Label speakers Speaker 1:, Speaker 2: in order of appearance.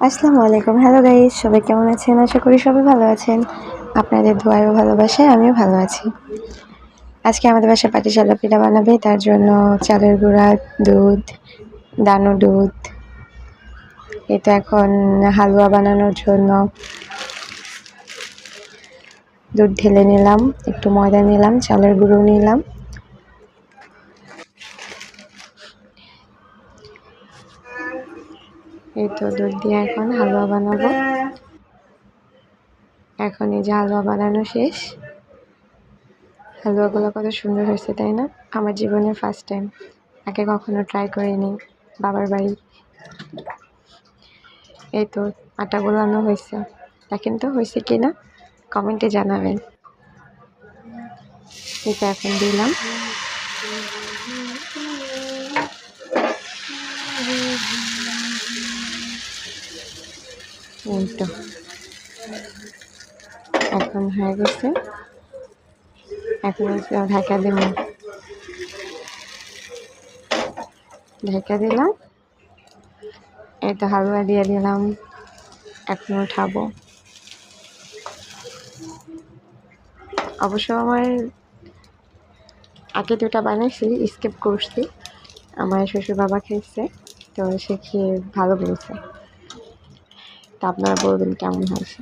Speaker 1: আসসালামু আলাইকুম। Hello guys, সবাই কেমন আছেন? আশা করি সবাই ভালো আছেন। আপনাদের দোয়ায় ও ভালোবাসায় আমিও ভালো আছি। আজকে আমাদের বাসায় পাটিসাপটা পিঠা বানাবে, তার জন্য চালের গুঁড়া, দুধ, দানো দুধ, এটা এখন হালুয়া বানানোর জন্য দুধ ঢেলে নিলাম, একটু ময়দা নিলাম, চালের গুঁড়ো নিলাম। এই তো দুধ দিয়ে এখন হালুয়া বানাবো। এখন এই যে হালুয়া বানানো শেষ। হালুয়াগুলো কত সুন্দর হয়েছে, তাই না? আমার জীবনের ফার্স্ট টাইম, আগে কখনো ট্রাই করিনি বাবার বাড়ি। এই তো আটা গোলানো হয়েছে, দেখেন তো হয়েছে কিনা, কমেন্টে জানাবেন। এটা এখন দিলাম, এই তো এখন হয়ে গেছে। এখন ঢাকা দিব, ঢাকা দিলাম। এই তো হালুয়া দিয়ে দিলাম, এখন উঠাবো। অবশ্য আমার আগে দুটা বানাইছি, স্কিপ করছি। আমার শ্বশুর বাবা খেয়েছে, তো সে খেয়ে ভালো বলছে। তা আপনারা বলবেন কেমন হয়েছে।